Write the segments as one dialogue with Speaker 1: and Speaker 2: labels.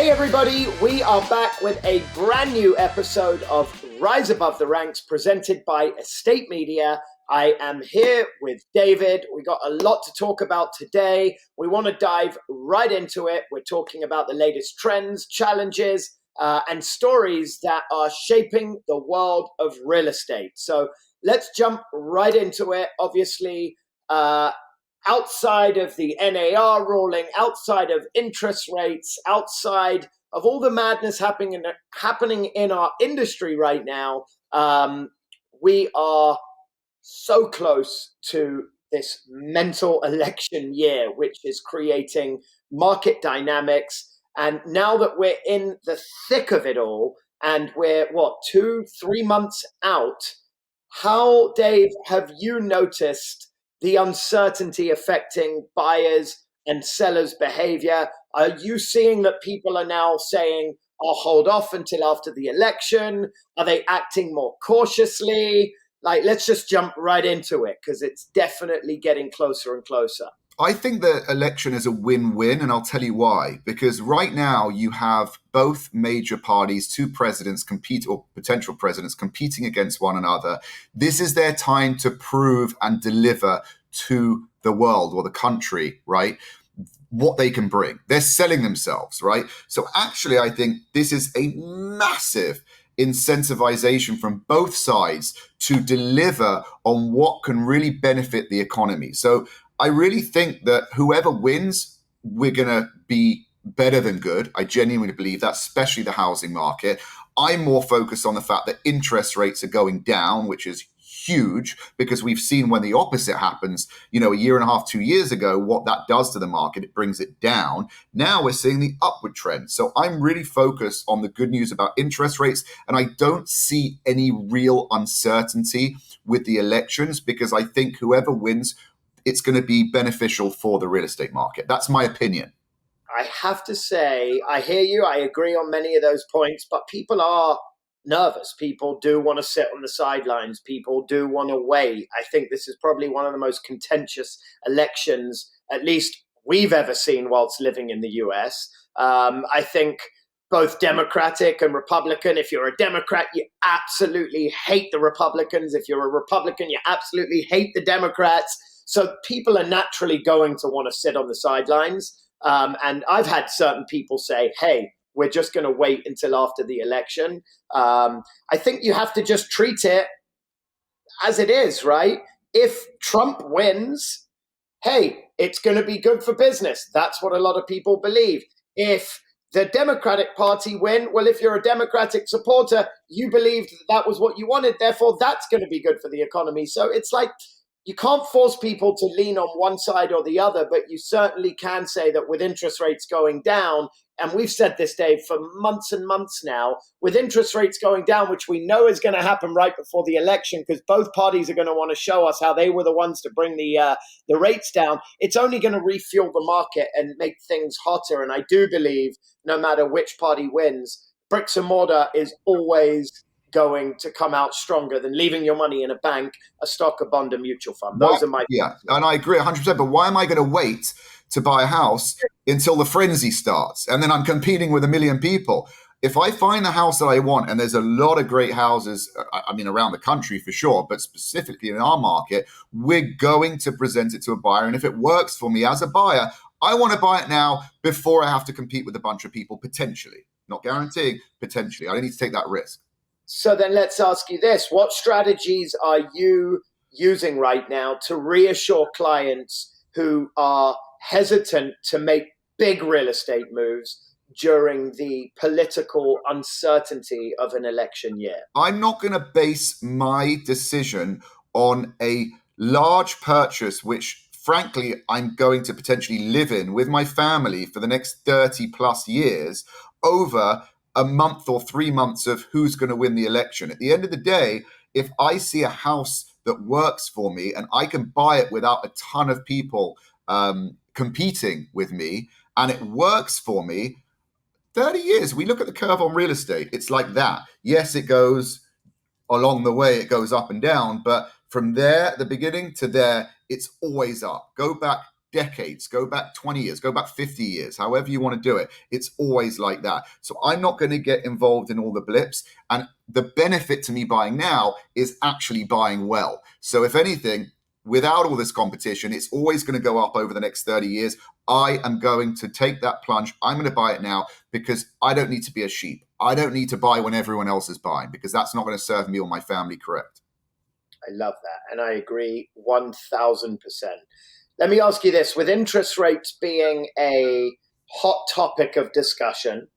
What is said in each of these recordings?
Speaker 1: Hey everybody, we are back with a brand new episode of Rise Above the Ranks presented by Estate Media. I am here with David. We got a lot to talk about today. We want to dive right into it. We're talking about the latest trends, challenges, and stories that are shaping the world of real estate. So let's jump right into it. Obviously, outside of the NAR ruling, outside of interest rates, outside of all the madness happening in our industry right now, we are so close to this mental election year, which is creating market dynamics. And now that we're in the thick of it all, and we're, 2-3 months out, how, Dave, have you noticed the uncertainty affecting buyers and sellers' behavior? Are you seeing that people are now saying, I'll hold off until after the election? Are they acting more cautiously? Let's just jump right into it because it's definitely getting closer and closer.
Speaker 2: I think the election is a win-win, and I'll tell you why. Because right now you have both major parties, two presidents or potential presidents competing against one another. This is their time to prove and deliver to the world or the country, right, what they can bring. They're selling themselves, right? So actually, I think this is a massive incentivization from both sides to deliver on what can really benefit the economy. So I really think that whoever wins, we're going to be better than good. I genuinely believe that, especially the housing market. I'm more focused on the fact that interest rates are going down, which is huge, because we've seen when the opposite happens, a year and a half, 2 years ago, what that does to the market. It brings it down. Now we're seeing the upward trend. So I'm really focused on the good news about interest rates. And I don't see any real uncertainty with the elections, because I think whoever wins, it's going to be beneficial for the real estate market. That's my opinion.
Speaker 1: I have to say, I hear you. I agree on many of those points, but people are nervous. People do want to sit on the sidelines. People do want to wait. I think this is probably one of the most contentious elections, at least we've ever seen whilst living in the US. I think both Democratic and Republican. If you're a Democrat, you absolutely hate the Republicans. If you're a Republican, you absolutely hate the Democrats. So people are naturally going to want to sit on the sidelines. And I've had certain people say, hey, we're just going to wait until after the election. I think you have to just treat it as it is, right? If Trump wins, hey, it's going to be good for business. That's what a lot of people believe. If the Democratic Party win, well, if you're a Democratic supporter, you believed that was what you wanted. Therefore, that's going to be good for the economy. So it's like, you can't force people to lean on one side or the other, but you certainly can say that with interest rates going down, and we've said this, Dave, for months and months now, with interest rates going down, which we know is going to happen right before the election, because both parties are going to want to show us how they were the ones to bring the rates down, it's only going to refuel the market and make things hotter. And I do believe no matter which party wins, bricks and mortar is always going to come out stronger than leaving your money in a bank, a stock, a bond, a mutual fund. Those are my
Speaker 2: Yeah, and I agree 100%. But why am I going to wait to buy a house until the frenzy starts? And then I'm competing with a million people. If I find the house that I want, and there's a lot of great houses, around the country for sure, but specifically in our market, we're going to present it to a buyer. And if it works for me as a buyer, I want to buy it now before I have to compete with a bunch of people, potentially. Not guaranteeing, potentially. I don't need to take that risk.
Speaker 1: So then let's ask you this. What strategies are you using right now to reassure clients who are hesitant to make big real estate moves during the political uncertainty of an election year?
Speaker 2: I'm not going to base my decision on a large purchase, which frankly, I'm going to potentially live in with my family for the next 30 plus years, over a month or 3 months of who's going to win the election. At the end of the day, if I see a house that works for me and I can buy it without a ton of people competing with me, and it works for me, 30 years, we look at the curve on real estate, it's like that. Yes, it goes along the way, it goes up and down, but from there, at the beginning to there, it's always up. Go back decades, go back 20 years, go back 50 years, however you want to do it. It's always like that. So I'm not going to get involved in all the blips. And the benefit to me buying now is actually buying well. So if anything, without all this competition, it's always going to go up over the next 30 years. I am going to take that plunge. I'm going to buy it now because I don't need to be a sheep. I don't need to buy when everyone else is buying because that's not going to serve me or my family correct.
Speaker 1: I love that. And I agree 1000%. Let me ask you this, with interest rates being a hot topic of discussion,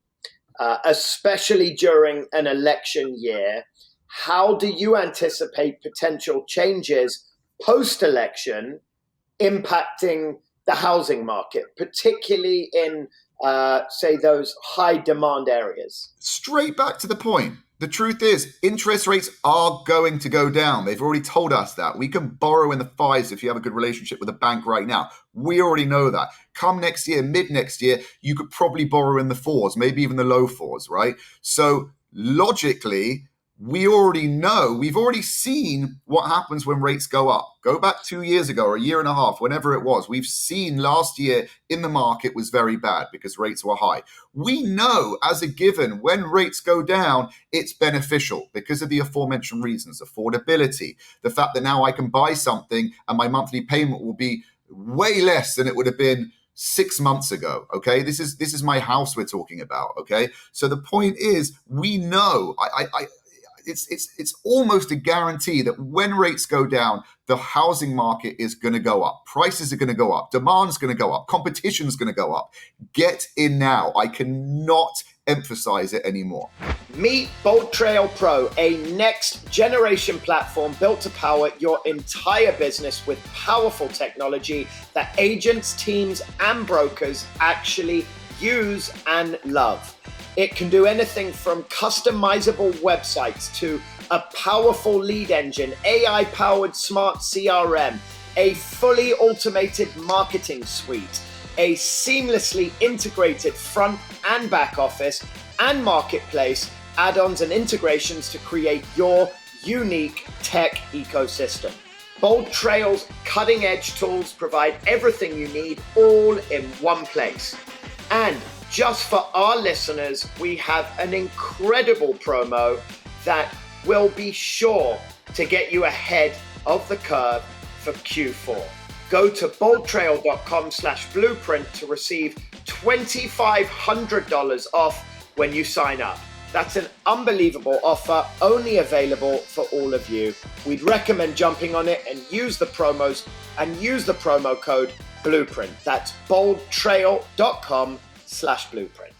Speaker 1: especially during an election year, how do you anticipate potential changes post-election impacting the housing market, particularly in, say, those high demand areas?
Speaker 2: Straight back to the point. The truth is, interest rates are going to go down. They've already told us that. We can borrow in the fives if you have a good relationship with a bank right now. We already know that. Come next year, mid next year, you could probably borrow in the fours, maybe even the low fours, right? So logically, we already know, we've already seen what happens when rates go up. Go back 2 years ago or a year and a half, whenever it was. We've seen last year in the market was very bad because rates were high. We know as a given when rates go down, it's beneficial because of the aforementioned reasons, affordability, the fact that now I can buy something and my monthly payment will be way less than it would have been 6 months ago. Okay, this is my house we're talking about. Okay, so the point is, we know it's almost a guarantee that when rates go down, the housing market is going to go up. Prices are going to go up. Demand's going to go up. Competition's going to go up. Get in now. I cannot emphasize it anymore.
Speaker 1: Meet BoldTrail Pro, a next generation platform built to power your entire business with powerful technology that agents, teams, and brokers actually use and love. It can do anything from customizable websites to a powerful lead engine, AI-powered smart CRM, a fully automated marketing suite, a seamlessly integrated front and back office, and marketplace, add-ons and integrations to create your unique tech ecosystem. BoldTrail's cutting-edge tools provide everything you need all in one place. And just for our listeners, we have an incredible promo that will be sure to get you ahead of the curve for Q4. Go to boldtrail.com/blueprint to receive $2,500 off when you sign up. That's an unbelievable offer, only available for all of you. We'd recommend jumping on it and use the promo code Blueprint. That's boldtrail.com/blueprint.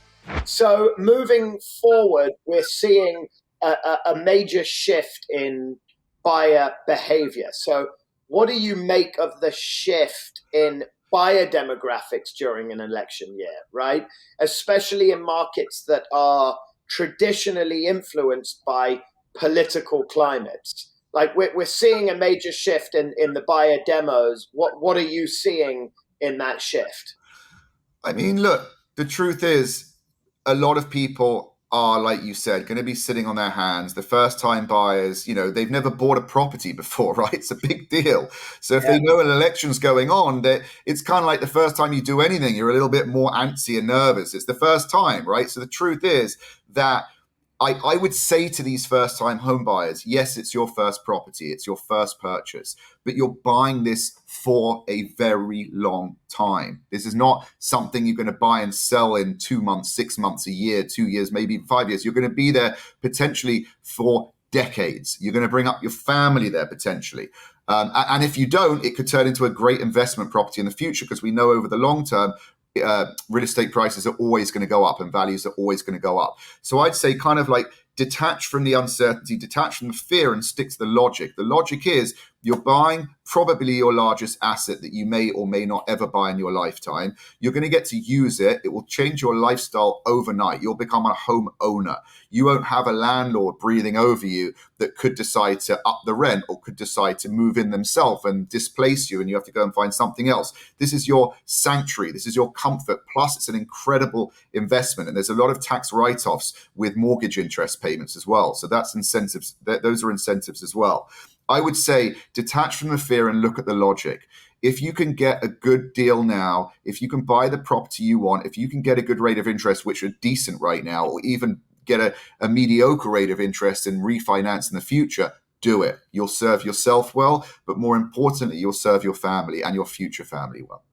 Speaker 1: So moving forward, we're seeing a major shift in buyer behavior. So what do you make of the shift in buyer demographics during an election year, right? Especially in markets that are traditionally influenced by political climates. Like we're seeing a major shift in the buyer demos. What are you seeing in that shift?
Speaker 2: I mean, look, the truth is a lot of people are, like you said, going to be sitting on their hands. The first time buyers, they've never bought a property before, right? It's a big deal. So if they know an election's going on, it's kind of like the first time you do anything, you're a little bit more antsy and nervous. It's the first time, right? So the truth is that I would say to these first-time home buyers, yes, it's your first property, it's your first purchase, but you're buying this for a very long time. This is not something you're going to buy and sell in 2 months, 6 months, a year, 2 years, maybe 5 years. You're going to be there potentially for decades. You're going to bring up your family there potentially. And if you don't, it could turn into a great investment property in the future because we know over the long term, real estate prices are always going to go up and values are always going to go up. So I'd say kind of like detach from the uncertainty, detach from the fear and stick to the logic. The logic is you're buying probably your largest asset that you may or may not ever buy in your lifetime. You're going to get to use it. It will change your lifestyle overnight. You'll become a home owner. You won't have a landlord breathing over you that could decide to up the rent or could decide to move in themselves and displace you and you have to go and find something else. This is your sanctuary. This is your comfort. Plus, it's an incredible investment. And there's a lot of tax write-offs with mortgage interest payments as well. So that's incentives. Those are incentives as well. I would say detach from the fear and look at the logic. If you can get a good deal now, if you can buy the property you want, if you can get a good rate of interest, which are decent right now, or even get a mediocre rate of interest and refinance in the future, do it. You'll serve yourself well, but more importantly, you'll serve your family and your future family well.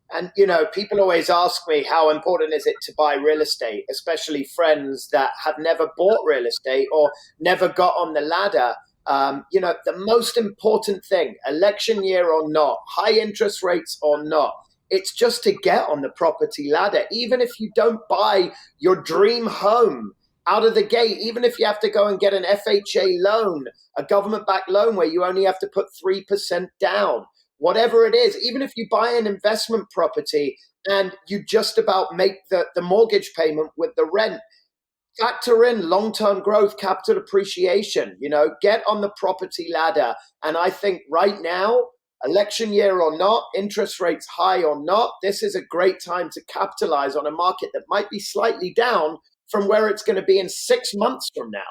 Speaker 1: And, people always ask me, how important is it to buy real estate, especially friends that have never bought real estate or never got on the ladder. The most important thing, election year or not, high interest rates or not, it's just to get on the property ladder. Even if you don't buy your dream home out of the gate, even if you have to go and get an FHA loan, a government-backed loan where you only have to put 3% down, whatever it is, even if you buy an investment property and you just about make the mortgage payment with the rent, factor in long-term growth, capital appreciation, get on the property ladder. And I think right now, election year or not, interest rates high or not, this is a great time to capitalize on a market that might be slightly down from where it's going to be in 6 months from now.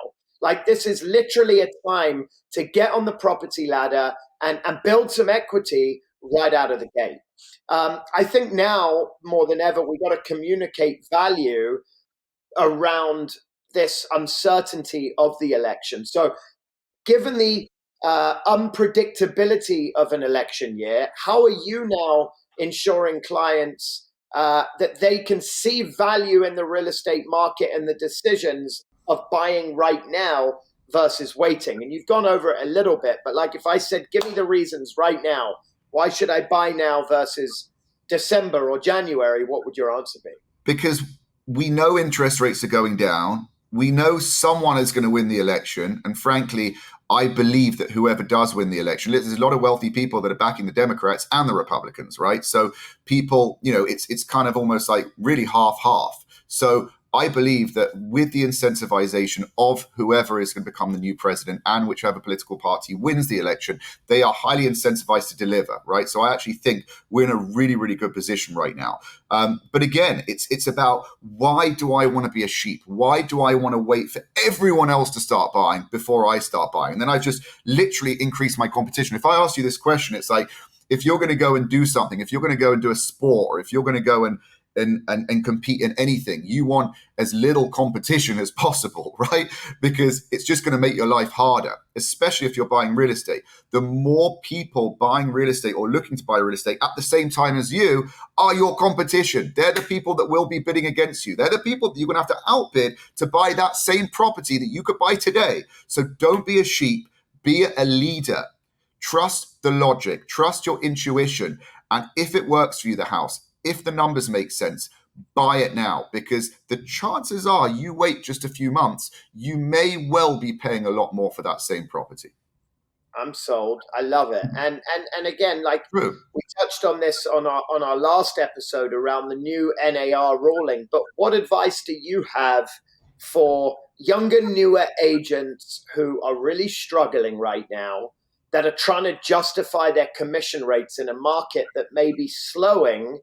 Speaker 1: Like, this is literally a time to get on the property ladder and build some equity right out of the gate. I think now more than ever, we've got to communicate value around this uncertainty of the election. So given the unpredictability of an election year, how are you now ensuring clients that they can see value in the real estate market and the decisions of buying right now versus waiting? And you've gone over it a little bit, but like if I said, give me the reasons right now, why should I buy now versus December or January, what would your answer be?
Speaker 2: Because we know interest rates are going down. We know someone is going to win the election. And frankly, I believe that whoever does win the election, there's a lot of wealthy people that are backing the Democrats and the Republicans, right? So people, it's kind of almost like really half-half. So I believe that with the incentivization of whoever is going to become the new president and whichever political party wins the election, they are highly incentivized to deliver, right? So I actually think we're in a really, really good position right now. But again, it's about, why do I want to be a sheep? Why do I want to wait for everyone else to start buying before I start buying? And then I just literally increase my competition. If I ask you this question, it's like, if you're going to go and do something, if you're going to go and do a sport, or if you're going to go and compete in anything, you want as little competition as possible, right? Because it's just going to make your life harder, especially if you're buying real estate. The more people buying real estate or looking to buy real estate at the same time as you are your competition. They're the people that will be bidding against you. They're the people that you're going to have to outbid to buy that same property that you could buy today. So don't be a sheep, be a leader. Trust the logic, trust your intuition. And if it works for you, the house, if the numbers make sense, buy it now, because the chances are you wait just a few months, you may well be paying a lot more for that same property.
Speaker 1: I'm sold. I love it. And again, like
Speaker 2: True.
Speaker 1: we touched on this on our last episode around the new NAR ruling, but what advice do you have for younger, newer agents who are really struggling right now, that are trying to justify their commission rates in a market that may be slowing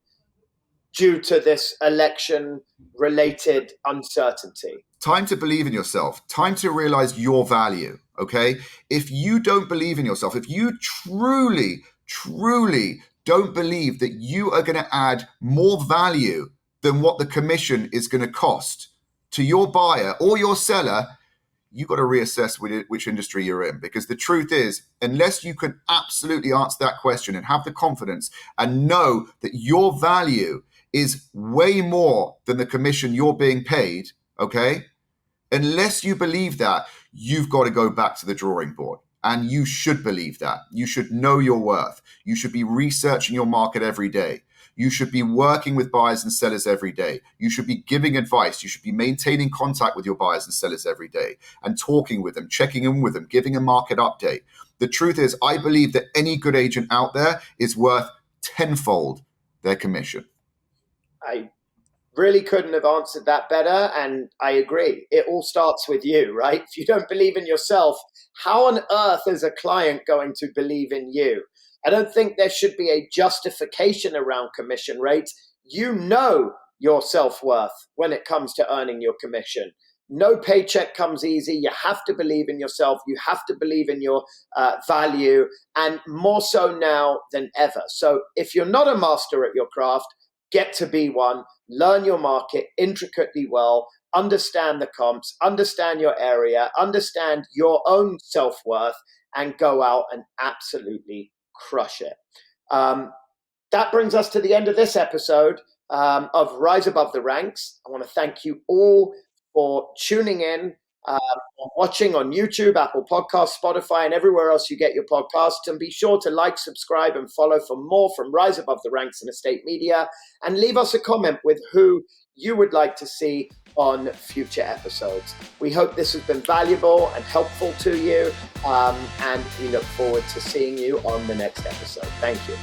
Speaker 1: due to this election-related uncertainty?
Speaker 2: Time to believe in yourself. Time to realize your value, okay? If you don't believe in yourself, if you truly, truly don't believe that you are going to add more value than what the commission is going to cost to your buyer or your seller, you've got to reassess which industry you're in. Because the truth is, unless you can absolutely answer that question and have the confidence and know that your value is way more than the commission you're being paid, okay? Unless you believe that, you've got to go back to the drawing board. And you should believe that. You should know your worth. You should be researching your market every day. You should be working with buyers and sellers every day. You should be giving advice. You should be maintaining contact with your buyers and sellers every day and talking with them, checking in with them, giving a market update. The truth is, I believe that any good agent out there is worth tenfold their commission.
Speaker 1: I really couldn't have answered that better. And I agree. It all starts with you, right? If you don't believe in yourself, how on earth is a client going to believe in you? I don't think there should be a justification around commission rates. You know your self-worth when it comes to earning your commission. no paycheck comes easy. You have to believe in yourself. You have to believe in your value, and more so now than ever. So if you're not a master at your craft, get to be one. Learn your market intricately well. Understand the comps, understand your area, understand your own self-worth, and go out and absolutely crush it. That brings us to the end of this episode of Rise Above the Ranks. I want to thank you all for tuning in, watching on YouTube, Apple Podcasts, Spotify, and everywhere else you get your podcasts. And be sure to like, subscribe, and follow for more from Rise Above the Ranks and Estate Media. And leave us a comment with who you would like to see on future episodes. We hope this has been valuable and helpful to you, and we look forward to seeing you on the next episode. Thank you.